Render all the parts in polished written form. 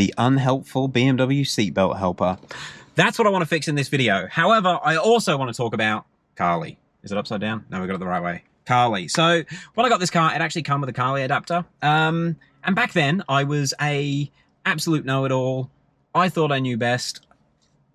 the unhelpful BMW seatbelt helper. That's what I want to fix in this video. However, I also want to talk about CARLY. Is it upside down? No, we got it the right way. CARLY. So when I got this car, it actually came with a CARLY adapter. And back then, I was a absolute know-it-all. I thought I knew best.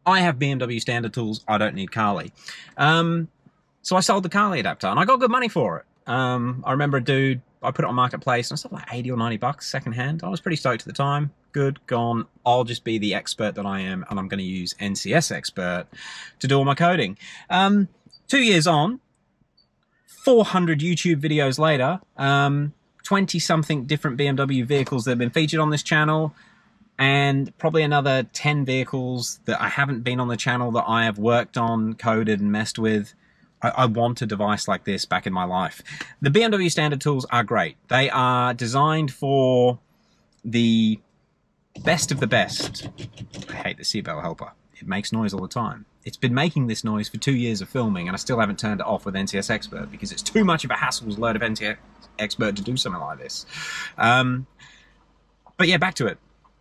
I have BMW standard tools. I don't need CARLY. So I sold the CARLY adapter, and I got good money for it. I remember a dude, I put it on Marketplace, and I sold like 80 or 90 bucks secondhand. I was pretty stoked at the time. Good, gone. I'll just be the expert that I am, and I'm going to use NCS Expert to do all my coding. 2 years on, 400 YouTube videos later, 20-something different BMW vehicles that have been featured on this channel, and probably another 10 vehicles that I haven't been on the channel that I have worked on, coded, and messed with. I want a device like this back in my life. The BMW standard tools are great. They are designed for the best of the best. I hate the seatbelt helper. It makes noise all the time. It's been making this noise for 2 years of filming, and I still haven't turned it off with NCS Expert because it's too much of a hassle to load of NCS Expert to do something like this. But yeah, back to it.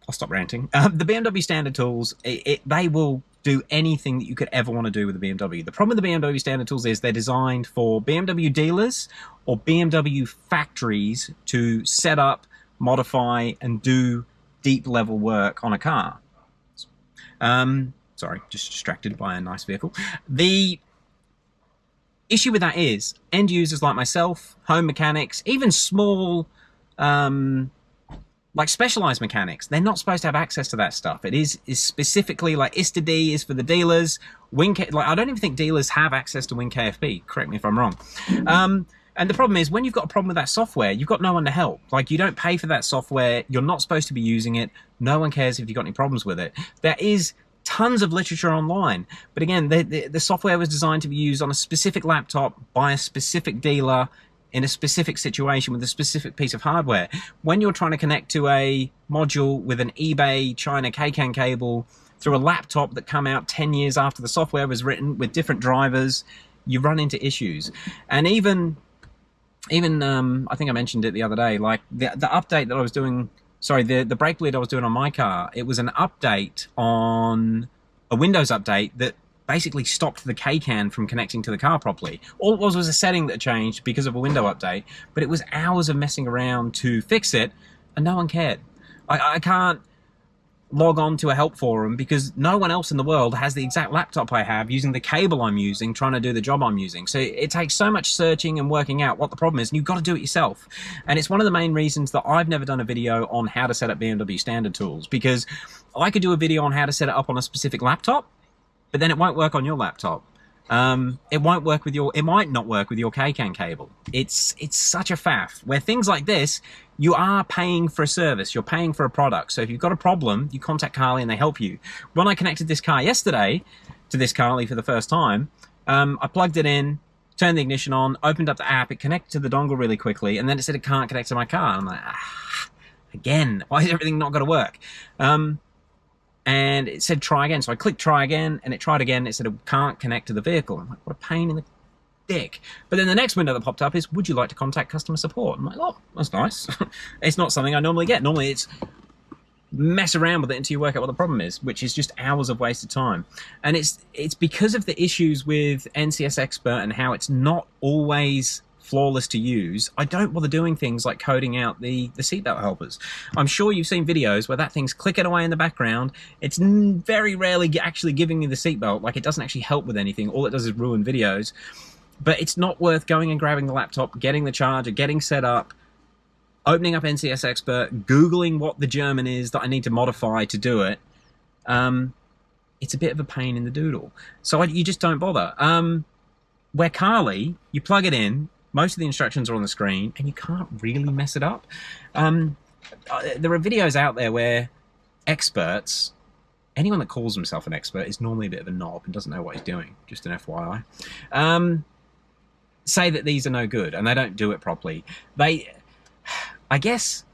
I'll stop ranting. The BMW standard tools, they will do anything that you could ever want to do with the BMW. The problem with the BMW standard tools is they're designed for BMW dealers or BMW factories to set up, modify, and do deep level work on a car. Sorry, just distracted by a nice vehicle. The issue with that is end users like myself, home mechanics, even small like specialized mechanics, they're not supposed to have access to that stuff. It is specifically like ISTA-D is for the dealers. Like I don't even think dealers have access to WinKFP. Correct me if I'm wrong. And the problem is when you've got a problem with that software, you've got no one to help. Like you don't pay for that software. You're not supposed to be using it. No one cares if you've got any problems with it. There is tons of literature online. But again, the software was designed to be used on a specific laptop by a specific dealer in a specific situation with a specific piece of hardware. When you're trying to connect to a module with an eBay China KCAN cable through a laptop that come out 10 years after the software was written with different drivers, you run into issues. And even I think I mentioned it the other day, like the update that I was doing, sorry, the brake bleed I was doing on my car, it was an update on a Windows update that basically stopped the KCAN from connecting to the car properly. All it was a setting that changed because of a window update, but it was hours of messing around to fix it, and no one cared. I can't log on to a help forum because no one else in the world has the exact laptop I have using the cable I'm using, trying to do the job I'm using. So it takes so much searching and working out what the problem is, and you've got to do it yourself. And it's one of the main reasons that I've never done a video on how to set up BMW standard tools, because I could do a video on how to set it up on a specific laptop, but then it won't work on your laptop. It won't work with it might not work with your KCAN cable. It's such a faff where things like this, you are paying for a service, you're paying for a product. So if you've got a problem, you contact CARLY and they help you. When I connected this car yesterday to this CARLY for the first time, I plugged it in, turned the ignition on, opened up the app, it connected to the dongle really quickly, and then it said it can't connect to my car. I'm like, again, why is everything not going to work? And it said try again. So I clicked try again, and it tried again. It said it can't connect to the vehicle. I'm like, what a pain in the dick. But then the next window that popped up is, would you like to contact customer support? I'm like, oh, that's nice. It's not something I normally get. Normally it's mess around with it until you work out what the problem is, which is just hours of wasted time. And it's because of the issues with NCS Expert and how it's not always flawless to use. I don't bother doing things like coding out the seatbelt helpers. I'm sure you've seen videos where that thing's clicking away in the background. It's very rarely actually giving me the seatbelt. Like, it doesn't actually help with anything. All it does is ruin videos. But it's not worth going and grabbing the laptop, getting the charger, getting set up, opening up NCS Expert, Googling what the German is that I need to modify to do it. It's a bit of a pain in the doodle. So you just don't bother. Where CARLY, you plug it in, most of the instructions are on the screen, and you can't really mess it up. There are videos out there where experts, anyone that calls himself an expert is normally a bit of a knob and doesn't know what he's doing, just an FYI, say that these are no good, and they don't do it properly. I guess,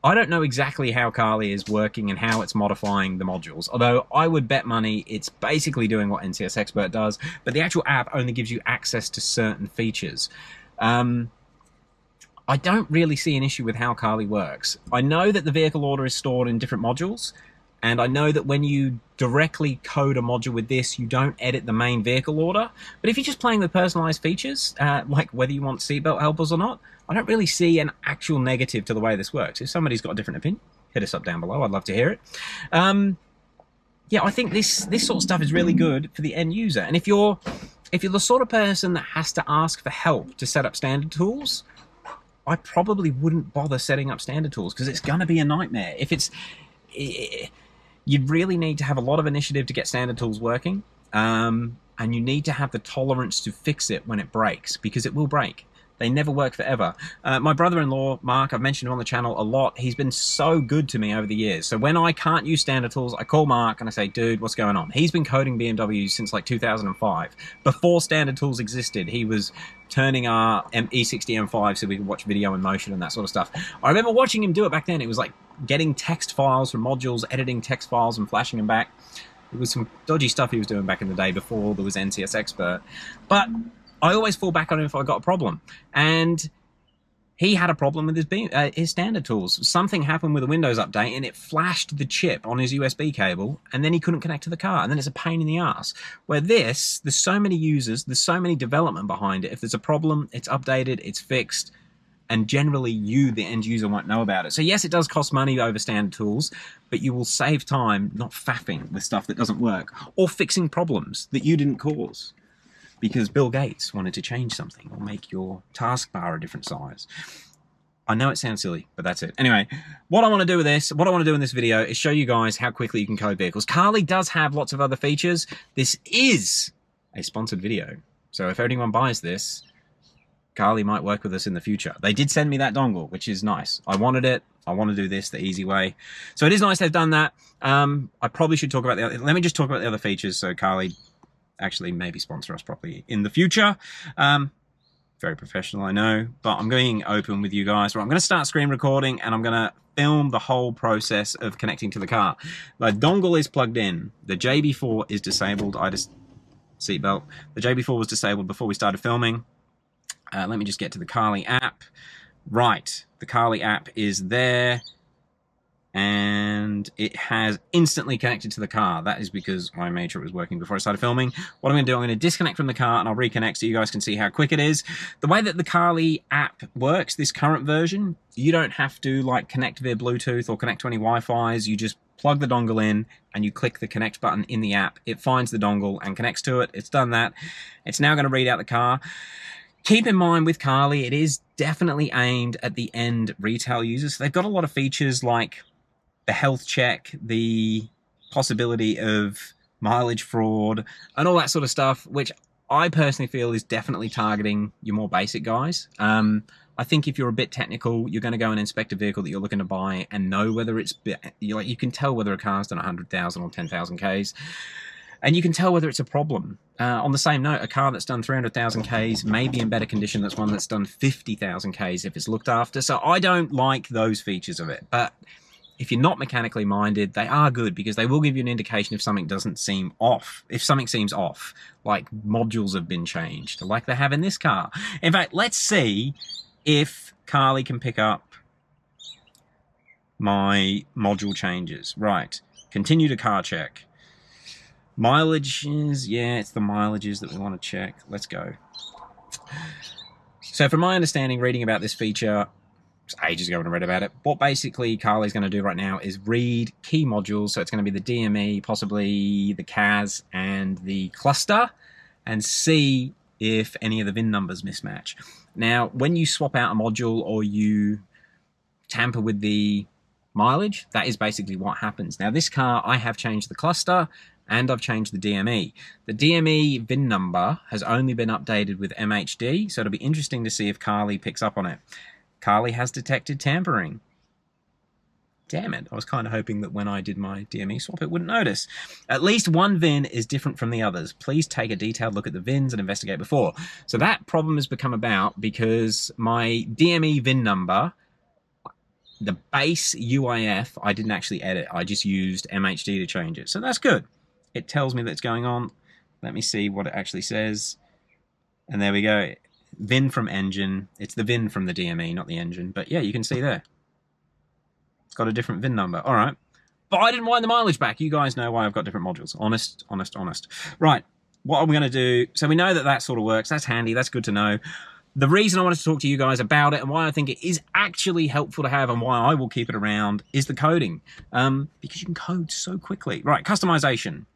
I don't know exactly how CARLY is working and how it's modifying the modules, although I would bet money it's basically doing what NCS Expert does, but the actual app only gives you access to certain features. I don't really see an issue with how CARLY works. I know that the vehicle order is stored in different modules, and I know that when you directly code a module with this, you don't edit the main vehicle order. But if you're just playing with personalized features, like whether you want seatbelt helpers or not, I don't really see an actual negative to the way this works. If somebody's got a different opinion, hit us up down below. I'd love to hear it. Yeah, I think this sort of stuff is really good for the end user. And if you're the sort of person that has to ask for help to set up standard tools, I probably wouldn't bother setting up standard tools because it's going to be a nightmare. You'd really need to have a lot of initiative to get standard tools working, and you need to have the tolerance to fix it when it breaks, because it will break. They never work forever. My brother-in-law, Mark, I've mentioned him on the channel a lot. He's been so good to me over the years. So when I can't use standard tools, I call Mark and I say, dude, what's going on? He's been coding BMW since like 2005. Before standard tools existed, he was turning our E60 M5 so we could watch video in motion and that sort of stuff. I remember watching him do it back then. It was like getting text files from modules, editing text files and flashing them back. It was some dodgy stuff he was doing back in the day before there was NCS Expert. But I always fall back on him if I got a problem. And he had a problem with his standard tools. Something happened with a Windows update and it flashed the chip on his USB cable, and then he couldn't connect to the car, and then it's a pain in the ass. Where there's so many users, there's so many development behind it. If there's a problem, it's updated, it's fixed, and generally you, the end user, won't know about it. So yes, it does cost money over standard tools, but you will save time not faffing with stuff that doesn't work or fixing problems that you didn't cause because Bill Gates wanted to change something or make your taskbar a different size. I know it sounds silly, but that's it. Anyway, what I want to do with this, what I want to do in this video is show you guys how quickly you can code vehicles. CARLY does have lots of other features. This is a sponsored video. So if anyone buys this, CARLY might work with us in the future. They did send me that dongle, which is nice. I wanted it. I want to do this the easy way. So it is nice they've done that. I probably should talk about the other, let me just talk about the other features so CARLY actually maybe sponsor us properly in the future. Very professional, I know, but I'm being open with you guys. Right, I'm going to start screen recording and I'm going to film the whole process of connecting to the car. The dongle is plugged in. The JB4 is disabled. Seatbelt. The JB4 was disabled before we started filming. Let me just get to the CARLY app. Right, the CARLY app is there and it has instantly connected to the car. That is because I made sure it was working before I started filming. What I'm going to do, I'm going to disconnect from the car and I'll reconnect so you guys can see how quick it is. The way that the CARLY app works, this current version, you don't have to like connect via Bluetooth or connect to any Wi-Fi's. You just plug the dongle in and you click the connect button in the app. It finds the dongle and connects to it. It's done that. It's now going to read out the car. Keep in mind with CARLY, it is definitely aimed at the end retail users. So they've got a lot of features like the health check, the possibility of mileage fraud, and all that sort of stuff, which I personally feel is definitely targeting your more basic guys. I think if you're a bit technical, you're going to go and inspect a vehicle that you're looking to buy and know whether it's, you can tell whether a car's done 100,000 or 10,000 Ks. And you can tell whether it's a problem. On the same note, a car that's done 300,000 Ks may be in better condition than one that's done 50,000 Ks if it's looked after. So I don't like those features of it. But if you're not mechanically minded, they are good because they will give you an indication if something doesn't seem off. If something seems off, like modules have been changed, like they have in this car. In fact, let's see if CARLY can pick up my module changes. Right, continue to car check. Mileages, yeah, it's the mileages that we want to check. Let's go. So from my understanding, reading about this feature, ages ago when I read about it, what basically CARLY's going to do right now is read key modules. So it's going to be the DME, possibly the CAS and the cluster, and see if any of the VIN numbers mismatch. Now, when you swap out a module or you tamper with the mileage, that is basically what happens. Now, this car, I have changed the cluster and I've changed the DME. The DME VIN number has only been updated with MHD, so it'll be interesting to see if CARLY picks up on it. CARLY has detected tampering. Damn it, I was kind of hoping that when I did my DME swap it wouldn't notice. At least one VIN is different from the others. Please take a detailed look at the VINs and investigate before. So that problem has become about because my DME VIN number, the base UIF, I didn't actually edit. I just used MHD to change it. So that's good. It tells me that's going on. Let me see what it actually says. And there we go. VIN from engine. It's the VIN from the DME, not the engine. But yeah, you can see there. It's got a different VIN number. All right. But I didn't wind the mileage back. You guys know why I've got different modules. Honest, honest, honest. Right. What are we going to do? So we know that that sort of works. That's handy. That's good to know. The reason I wanted to talk to you guys about it and why I think it is actually helpful to have and why I will keep it around is the coding. Because you can code so quickly. Right. Customization.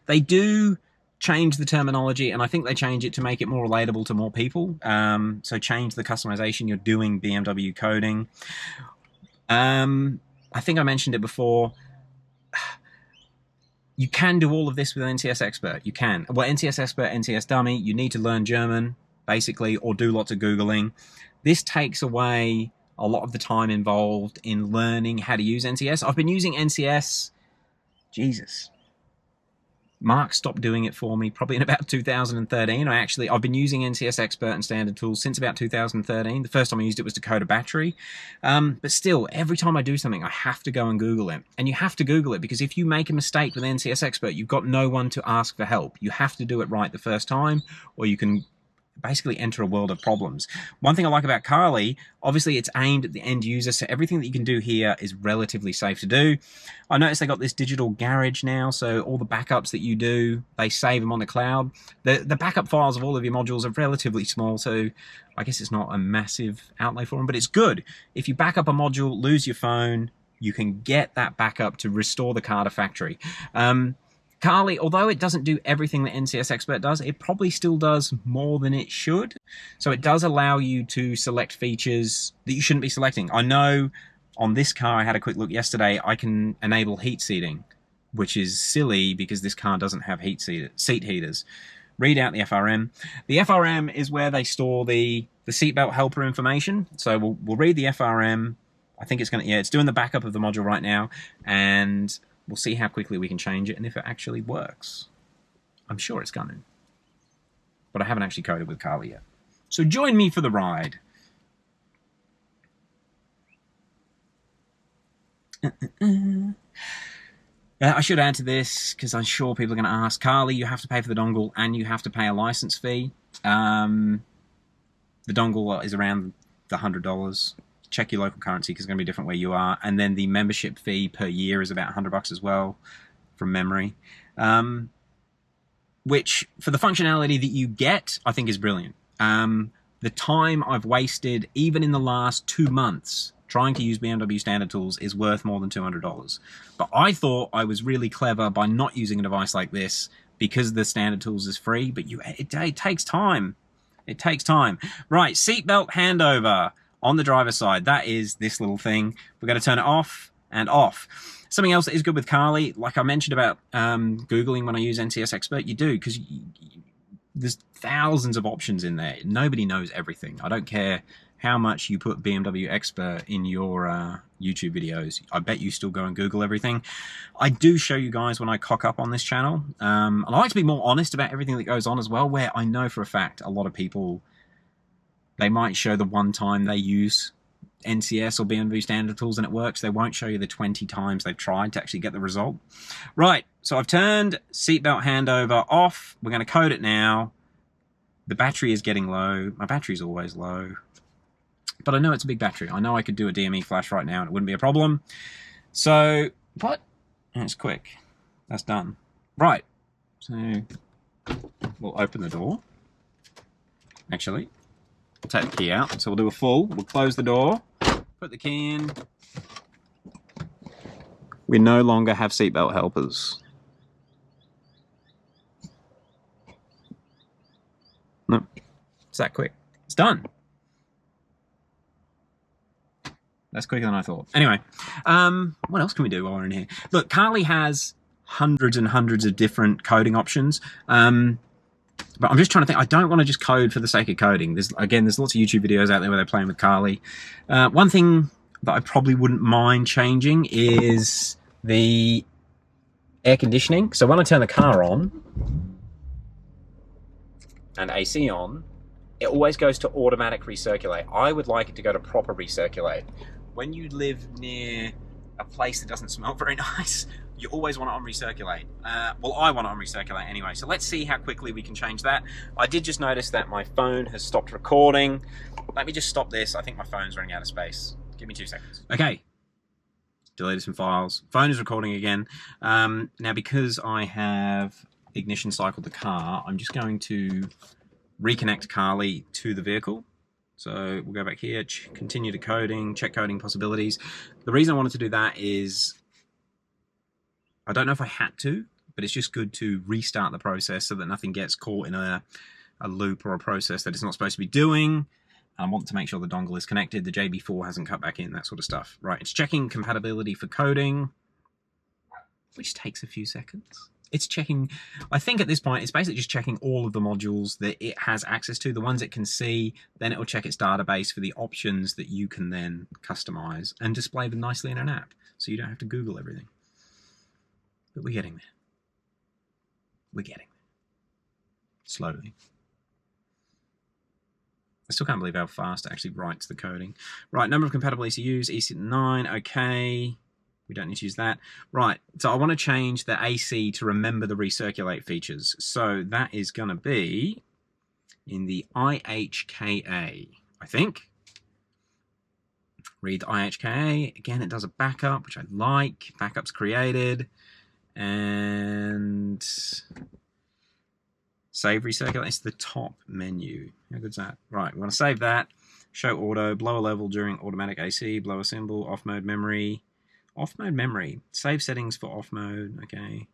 They do change the terminology, and I think they change it to make it more relatable to more people. So change the customization. You're doing BMW coding. I think I mentioned it before. You can do all of this with NCS Expert. You can. Well, NCS Expert, NCS Dummy, you need to learn German, basically, or do lots of Googling. This takes away a lot of the time involved in learning how to use NCS. I've been using NCS, Jesus. Mark stopped doing it for me probably in about 2013. I've been using NCS Expert and Standard Tools since about 2013. The first time I used it was to code a battery. But still, every time I do something, I have to go and Google it. And you have to Google it because if you make a mistake with NCS Expert, you've got no one to ask for help. You have to do it right the first time, or you can basically enter a world of problems. One thing I like about CARLY, obviously it's aimed at the end user, so everything that you can do here is relatively safe to do. I noticed they got this digital garage now, so all the backups that you do, they save them on the cloud. The backup files of all of your modules are relatively small, so I guess it's not a massive outlay for them, but it's good. If you back up a module, lose your phone, you can get that backup to restore the car to factory. CARLY, although it doesn't do everything that NCS Expert does, it probably still does more than it should. So it does allow you to select features that you shouldn't be selecting. I know on this car, I had a quick look yesterday, I can enable heat seating, which is silly because this car doesn't have seat heaters. Read out the FRM. The FRM is where they store the seatbelt helper information. So we'll read the FRM. I think it's going to, yeah, it's doing the backup of the module right now, and we'll see how quickly we can change it and if it actually works. I'm sure it's going to. But I haven't actually coded with CARLY yet. So join me for the ride. I should add to this, because I'm sure people are going to ask, CARLY, you have to pay for the dongle and you have to pay a license fee. The dongle is around the $100. Check your local currency because it's going to be different where you are. And then the membership fee per year is about $100 as well, from memory. Which, for the functionality that you get, I think is brilliant. The time I've wasted, even in the last 2 months, trying to use BMW Standard Tools is worth more than $200. But I thought I was really clever by not using a device like this because the Standard Tools is free, but it takes time. It takes time. Right, seatbelt handover. On the driver's side, that is this little thing. We're going to turn it off and off. Something else that is good with CARLY, like I mentioned about Googling when I use NCS Expert, you do, because there's thousands of options in there. Nobody knows everything. I don't care how much you put BMW Expert in your YouTube videos. I bet you still go and Google everything. I do show you guys when I cock up on this channel. And I like to be more honest about everything that goes on as well, where I know for a fact a lot of people, they might show the one time they use NCS or BMW Standard Tools and it works. They won't show you the 20 times they've tried to actually get the result. Right, so I've turned seatbelt handover off. We're going to code it now. The battery is getting low. My battery's always low. But I know it's a big battery. I know I could do a DME flash right now and it wouldn't be a problem. So, what? It's quick. That's done. Right, so we'll open the door. Actually, we'll take the key out. So we'll do a full. We'll close the door, put the key in. We no longer have seatbelt helpers. No, it's that quick. It's done. That's quicker than I thought. Anyway, what else can we do while we're in here? Look, CARLY has hundreds and hundreds of different coding options. But I'm just trying to think. I don't want to just code for the sake of coding. There's lots of YouTube videos out there where they're playing with CARLY. One thing that I probably wouldn't mind changing is the air conditioning. So when I turn the car on and AC on, it always goes to automatic recirculate. I would like it to go to proper recirculate. When you live near a place that doesn't smell very nice, you always want it on recirculate. Well, I want it on recirculate anyway, so let's see how quickly we can change that. I did just notice that my phone has stopped recording. Let me just stop this. I think my phone's running out of space. Give me 2 seconds. Okay. Deleted some files. Phone is recording again. Now, because I have ignition cycled the car, I'm just going to reconnect CARLY to the vehicle. So we'll go back here, continue to coding, check coding possibilities. The reason I wanted to do that is, I don't know if I had to, but it's just good to restart the process so that nothing gets caught in a loop or a process that it's not supposed to be doing. I want to make sure the dongle is connected, the JB4 hasn't cut back in, that sort of stuff. Right, it's checking compatibility for coding, which takes a few seconds. It's checking, I think at this point, it's basically just checking all of the modules that it has access to, the ones it can see, then it will check its database for the options that you can then customize and display them nicely in an app, so you don't have to Google everything. But we're getting there. We're getting there. Slowly. I still can't believe how fast it actually writes the coding. Right, number of compatible ECUs, EC9, okay. We don't need to use that. Right, so I want to change the AC to remember the recirculate features. So that is going to be in the IHKA, I think. Read the IHKA. Again, it does a backup, which I like. Backup's created. And save recirculate. It's the top menu. How good's that? Right, we want to save that. Show auto, blower level during automatic AC, blower symbol, off mode memory. Off mode memory. Save settings for off mode. Okay.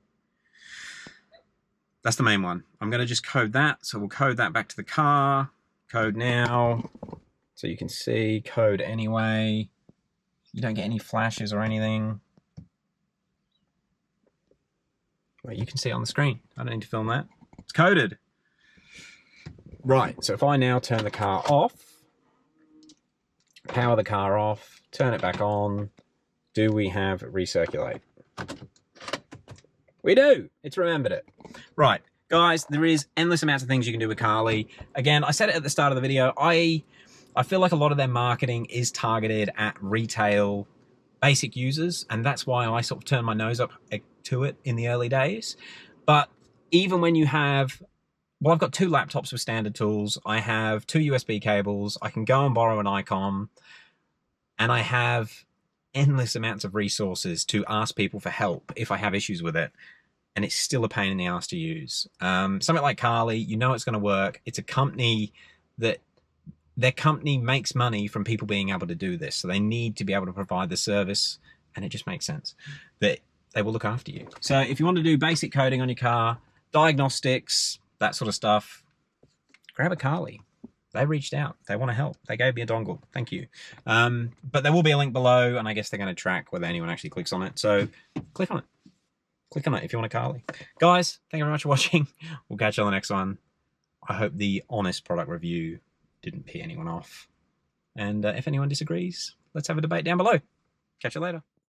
That's the main one. I'm going to just code that. So we'll code that back to the car. Code now. So you can see code anyway. You don't get any flashes or anything. Well, you can see it on the screen. I don't need to film that. It's coded. Right. So if I now turn the car off, power the car off, turn it back on, do we have recirculate? We do. It's remembered it. Right, guys, there is endless amounts of things you can do with CARLY. Again, I said it at the start of the video. I feel like a lot of their marketing is targeted at retail basic users, and that's why I sort of turned my nose up to it in the early days. But even when you have, well, I've got 2 laptops with standard tools. I have 2 USB cables. I can go and borrow an ICOM, and I have endless amounts of resources to ask people for help if I have issues with it, and it's still a pain in the ass to use. Something like CARLY, you know it's going to work. It's a company that their company makes money from people being able to do this, so they need to be able to provide the service, and it just makes sense that they will look after you. So if you want to do basic coding on your car, diagnostics, that sort of stuff, grab a CARLY. They reached out. They want to help. They gave me a dongle. Thank you. But there will be a link below, and I guess they're going to track whether anyone actually clicks on it. So click on it. Click on it if you want a CARLY. Guys, thank you very much for watching. We'll catch you on the next one. I hope the honest product review didn't pee anyone off. And if anyone disagrees, let's have a debate down below. Catch you later.